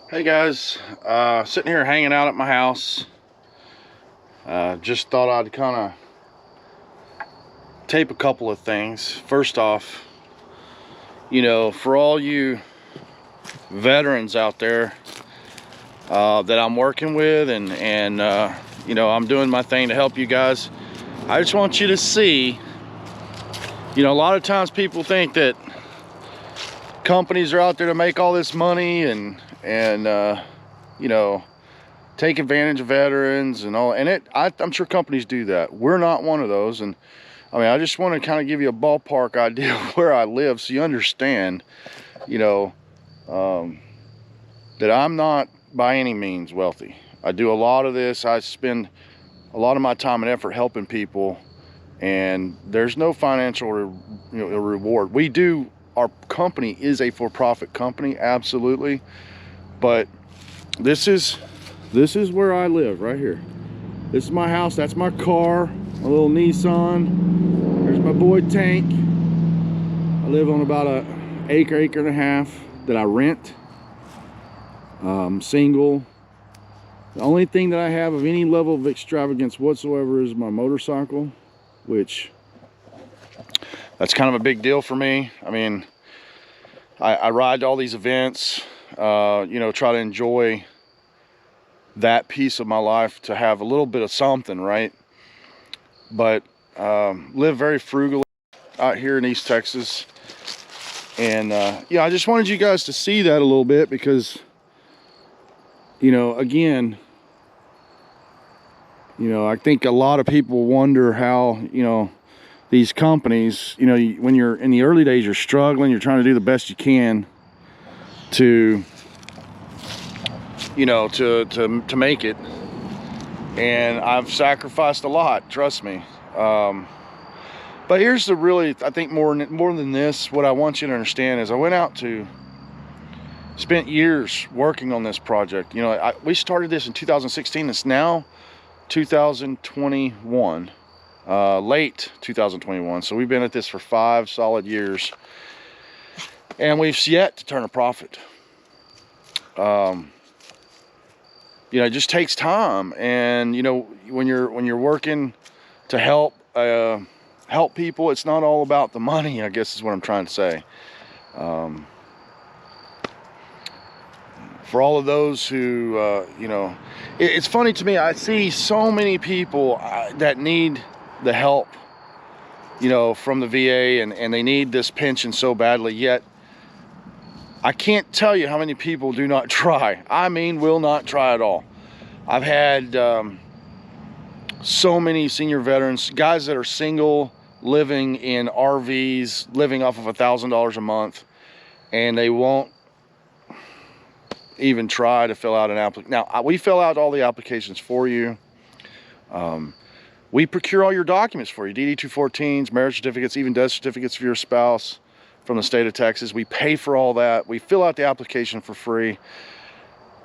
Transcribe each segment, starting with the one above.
Hey guys, sitting here hanging out at my house. Just thought I'd kind of tape a couple of things. First off, for all you veterans out there that I'm working with and I'm doing my thing to help you guys. I just want you to see, a lot of times people think that companies are out there to make all this money and take advantage of veterans and all, and I'm sure companies do that. We're not one of those. And I mean, I just want to kind of give you a ballpark idea of where I live so you understand, that I'm not by any means wealthy. I do a lot of this. I spend a lot of my time and effort helping people, and there's no financial reward. Our company is a for-profit company, absolutely, but this is where I live, right here. This is my house. That's my car, my little Nissan. There's my boy Tank. I live on about an acre and a half that I rent. Single. The only thing that I have of any level of extravagance whatsoever is my motorcycle, which that's kind of a big deal for me. I mean, I ride to all these events, try to enjoy that piece of my life, to have a little bit of something, right? But live very frugally out here in East Texas. And I just wanted you guys to see that a little bit because, again, I think a lot of people wonder how, these companies, when you're in the early days, you're struggling, you're trying to do the best you can to to make it, and I've sacrificed a lot, trust me. But here's the really, I think more than this, what I want you to understand is I spent years working on this project. We started this in 2016. It's now 2021, late 2021. So we've been at this for 5 solid years, and we've yet to turn a profit. It just takes time, and when you're working to help people, it's not all about the money, I guess is what I'm trying to say. For all of those who it's funny to me, I see so many people that need the help from the VA, and they need this pension so badly, yet I can't tell you how many people do not try. I mean, will not try at all. I've had so many senior veterans, guys that are single, living in RVs, living off of $1,000 a month, and they won't even try to fill out an application. Now, we fill out all the applications for you. We procure all your documents for you, DD-214s, marriage certificates, even death certificates for your spouse from the state of Texas. We pay for all that. We fill out the application for free.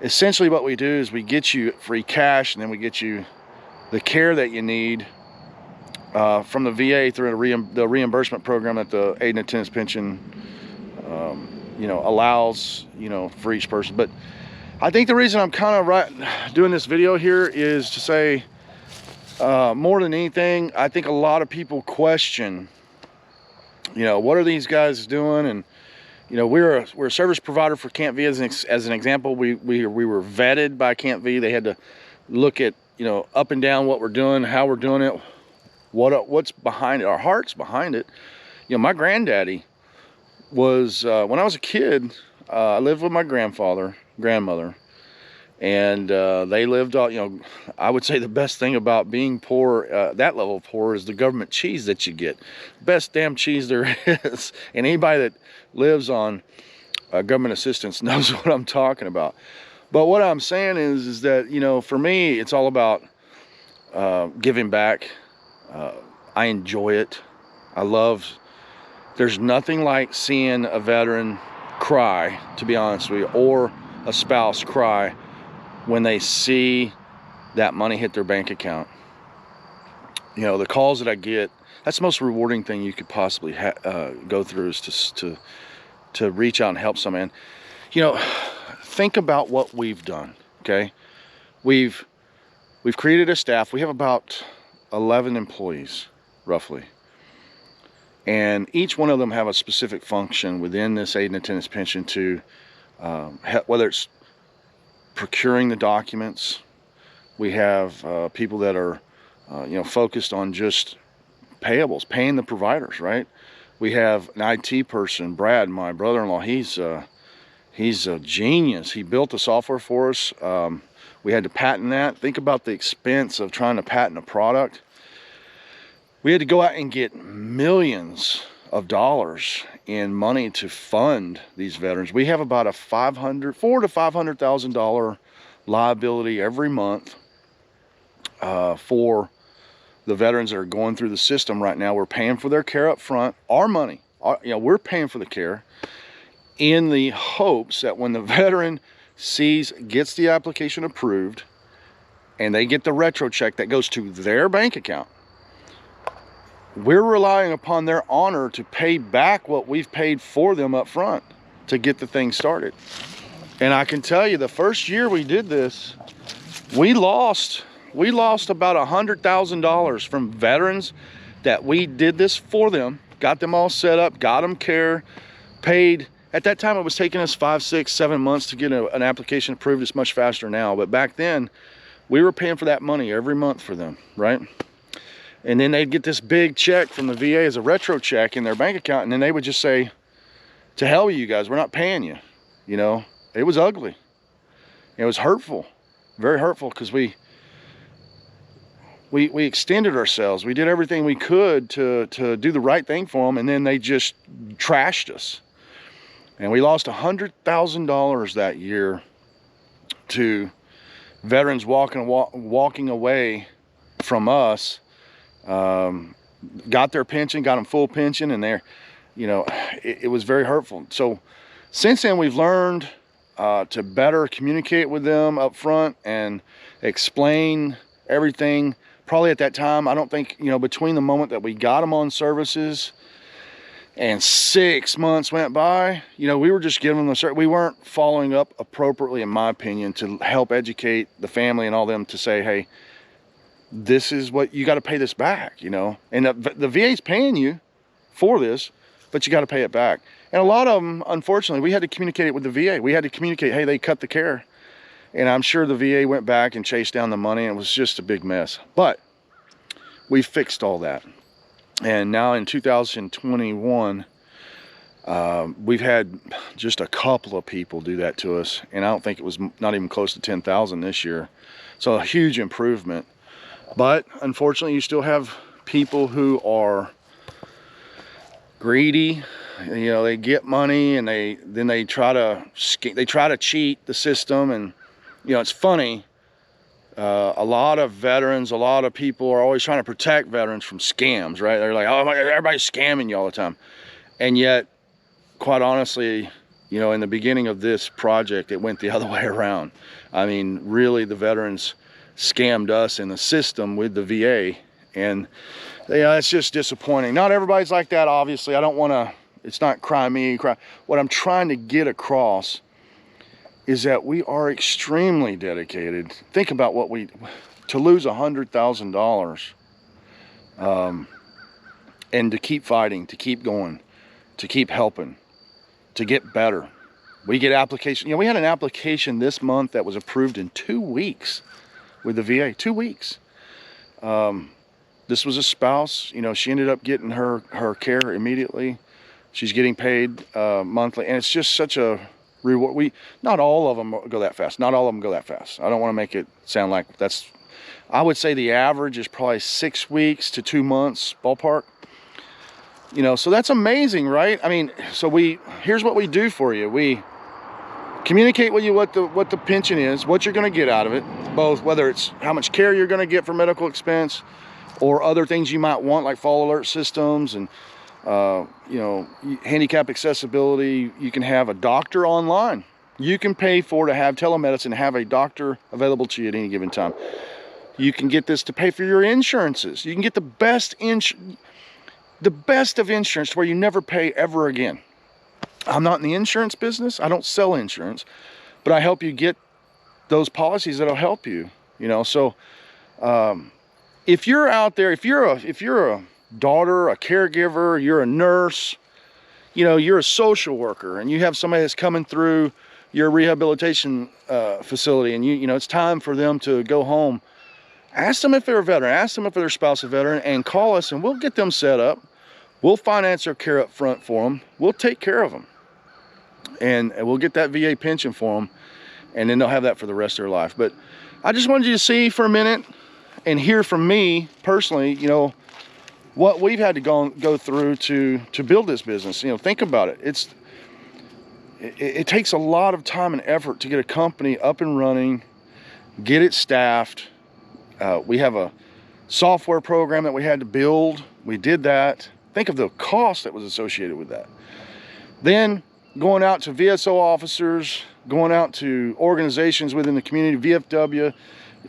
Essentially what we do is we get you free cash, and then we get you the care that you need from the VA through the reimbursement program that the aid and attendance pension allows for each person. But I think the reason I'm kind of doing this video here is to say, more than anything, I think a lot of people question, what are these guys doing? And we're a service provider for Camp V. As an example, we were vetted by Camp V. They had to look at up and down what we're doing, how we're doing it, what's behind it, our heart's behind it. My granddaddy was when I was a kid, I lived with my grandmother, and they lived on, I would say the best thing about being poor, that level of poor, is the government cheese that you get. Best damn cheese there is. And anybody that lives on government assistance knows what I'm talking about. But what I'm saying is that, for me, it's all about giving back. I enjoy it. There's nothing like seeing a veteran cry, to be honest with you, or a spouse cry when they see that money hit their bank account. The calls that I get, that's the most rewarding thing you could possibly go through, is to reach out and help someone. think about what we've done, okay? We've created a staff. We have about 11 employees, roughly. And each one of them have a specific function within this aid and attendance pension to, whether it's procuring the documents. We have people that are, focused on just payables, paying the providers, right? We have an IT person, Brad, my brother-in-law. He's a genius. He built the software for us. We had to patent that. Think about the expense of trying to patent a product. We had to go out and get millions of dollars in money to fund these veterans. We have about a $400,000 to $500,000 liability every month for the veterans that are going through the system right now. We're paying for their care up front, our money. We're paying for the care in the hopes that when the veteran gets the application approved and they get the retro check that goes to their bank account, we're relying upon their honor to pay back what we've paid for them up front to get the thing started. And I can tell you, the first year we did this, we lost about $100,000 from veterans that we did this for them, got them all set up, got them care, paid. At that time, it was taking us 5, 6, 7 months to get an application approved. It's much faster now. But back then, we were paying for that money every month for them, right? And then they'd get this big check from the VA as a retro check in their bank account. And then they would just say, to hell with you guys, we're not paying you. It was ugly. It was hurtful, very hurtful, because we extended ourselves. We did everything we could to do the right thing for them, and then they just trashed us. And we lost $100,000 that year to veterans walking away from us. Got their pension, got them full pension, and it was very hurtful. So since then, we've learned to better communicate with them up front and explain everything. Probably at that time, I don't think, between the moment that we got them on services and 6 months went by, we were just giving them the service. We weren't following up appropriately, in my opinion, to help educate the family and all them to say, hey, this is what you got to pay this back, and the VA's paying you for this, but you got to pay it back. And a lot of them, unfortunately, we had to communicate it with the VA. We had to communicate, hey, they cut the care. And I'm sure the VA went back and chased down the money, and it was just a big mess. But we fixed all that. And now in 2021, we've had just a couple of people do that to us. And I don't think it was not even close to 10,000 this year. So a huge improvement. But unfortunately, you still have people who are greedy. They get money and they try to cheat the system. And it's funny, a lot of veterans, a lot of people are always trying to protect veterans from scams, right? They're like, oh, everybody's scamming you all the time. And yet, quite honestly, in the beginning of this project, it went the other way around. I mean, really, the veterans scammed us in the system with the VA. And, it's just disappointing. Not everybody's like that, obviously. I don't want to, it's not cry me, cry. What I'm trying to get across is that we are extremely dedicated. Think about to lose $100,000 and to keep fighting, to keep going, to keep helping, to get better. We get application. We had an application this month that was approved in 2 weeks with the VA, 2 weeks. This was a spouse, she ended up getting her care immediately. She's getting paid monthly, and it's just such a reward. Not all of them go that fast. Not all of them go that fast. I don't want to make it sound like that's, I would say the average is probably 6 weeks to 2 months, ballpark. So that's amazing, right? I mean, here's what we do for you. We communicate with you what the pension is, what you're going to get out of it, both whether it's how much care you're going to get for medical expense or other things you might want, like fall alert systems and handicap accessibility. You can have a doctor online. You can pay to have telemedicine, have a doctor available to you at any given time. You can get this to pay for your insurances. You can get the best of insurance to where you never pay ever again. I'm not in the insurance business. I don't sell insurance, but I help you get those policies that'll help you, you know. So if you're out there, if you're a daughter, a caregiver, you're a nurse, you know, you're a social worker, and you have somebody that's coming through your rehabilitation facility, and you know it's time for them to go home, ask them if they're a veteran, ask them if their spouse is a veteran, and call us, and we'll get them set up. We'll finance their care up front for them. We'll take care of them, and we'll get that VA pension for them, and then they'll have that for the rest of their life. But I just wanted you to see for a minute and hear from me personally, you know, what we've had to go through to build this business. You know, think about it. It takes a lot of time and effort to get a company up and running, get it staffed. We have a software program that we had to build. We did that. Think of the cost that was associated with that. Then going out to VSO officers, going out to organizations within the community, VFW,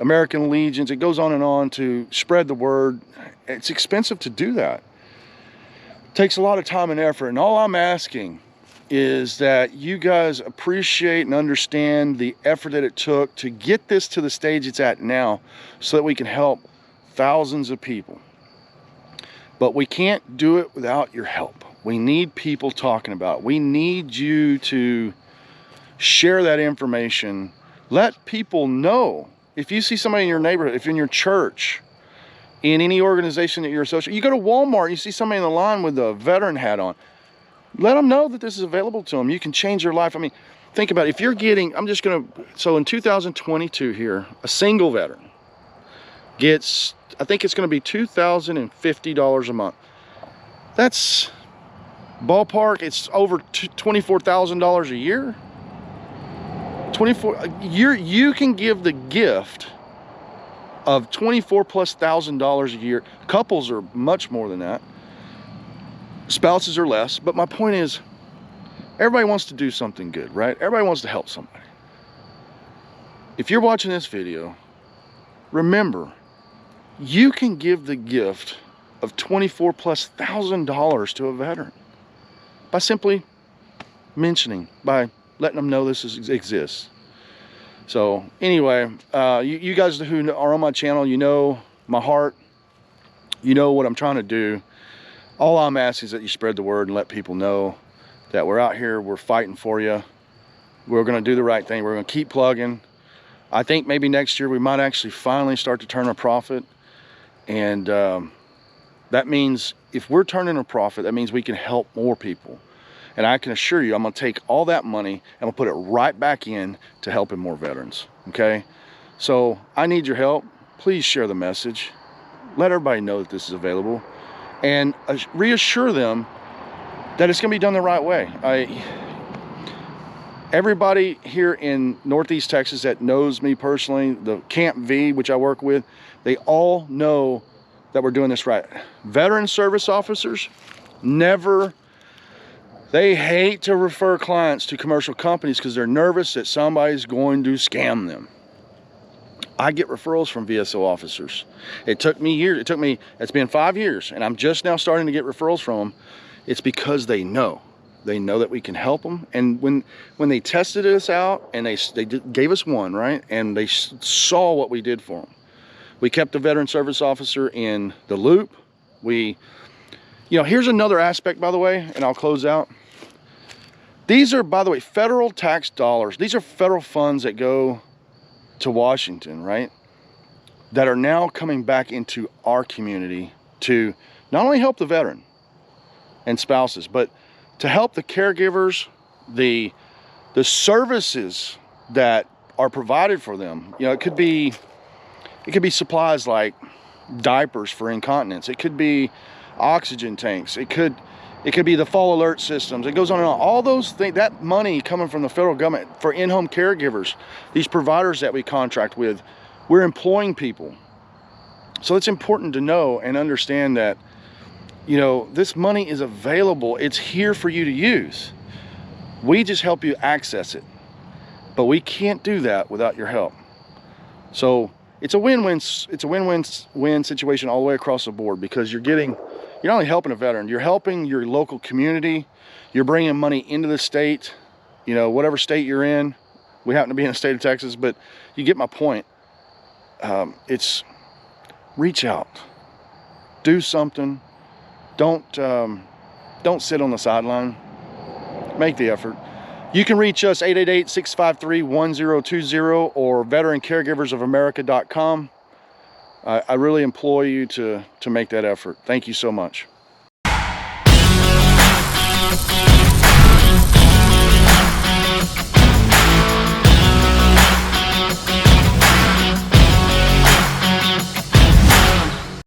American Legions, it goes on to spread the word. It's expensive to do that. It takes a lot of time and effort, and all I'm asking is that you guys appreciate and understand the effort that it took to get this to the stage it's at now, so that we can help thousands of people. But we can't do it without your help. We need people talking about it. We need you to share that information. Let people know. If you see somebody in your neighborhood, if in your church, in any organization that you're associated, you go to Walmart, you see somebody in the line with a veteran hat on, let them know that this is available to them. You can change their life. I mean, think about it. If you're getting, so in 2022 here, a single veteran gets, I think it's going to be $2,050 a month. That's ballpark, it's over $24,000 a year. You can give the gift of $24,000+ a year. Couples are much more than that. Spouses are less. But my point is, everybody wants to do something good, right? Everybody wants to help somebody. If you're watching this video, remember, you can give the gift of $24,000+ to a veteran by simply mentioning, by letting them know this exists. So anyway, you guys who are on my channel, you know my heart, you know what I'm trying to do. All I'm asking is that you spread the word and let people know that we're out here, we're fighting for you. We're going to do the right thing. We're going to keep plugging. I think maybe next year we might actually finally start to turn a profit. And that means if we're turning a profit, that means we can help more people. And I can assure you, I'm going to take all that money and I'll put it right back in to helping more veterans, okay? So I need your help. Please share the message. Let everybody know that this is available. And reassure them that it's going to be done the right way. Everybody here in Northeast Texas that knows me personally, the Camp V, which I work with, they all know that we're doing this right. Veteran service officers they hate to refer clients to commercial companies because they're nervous that somebody's going to scam them. I get referrals from VSO officers. It took me years. It's been 5 years, and I'm just now starting to get referrals from them. It's because they know that we can help them. And when they tested us out, and they gave us one, right? And they saw what we did for them. We kept the veteran service officer in the loop. Here's another aspect, by the way, and I'll close out. These are, by the way, federal tax dollars. These are federal funds that go to Washington, right? That are now coming back into our community to not only help the veteran and spouses, but to help the caregivers, the services that are provided for them. You know, it could be supplies like diapers for incontinence. It could be oxygen tanks. It could be the fall alert systems. It goes on and on. All those things, that money coming from the federal government for in-home caregivers, these providers that we contract with, we're employing people. So it's important to know and understand that, you know, this money is available. It's here for you to use. We just help you access it. But we can't do that without your help. So it's a win-win situation all the way across the board, because you're not only helping a veteran, you're helping your local community, you're bringing money into the state, you know, whatever state you're in, We happen to be in the state of Texas, but you get my point. It's reach out, do something. Don't sit on the sideline. Make the effort. You can reach us 888-653-1020 or veterancaregiversofamerica.com. I really implore you to make that effort. Thank you so much.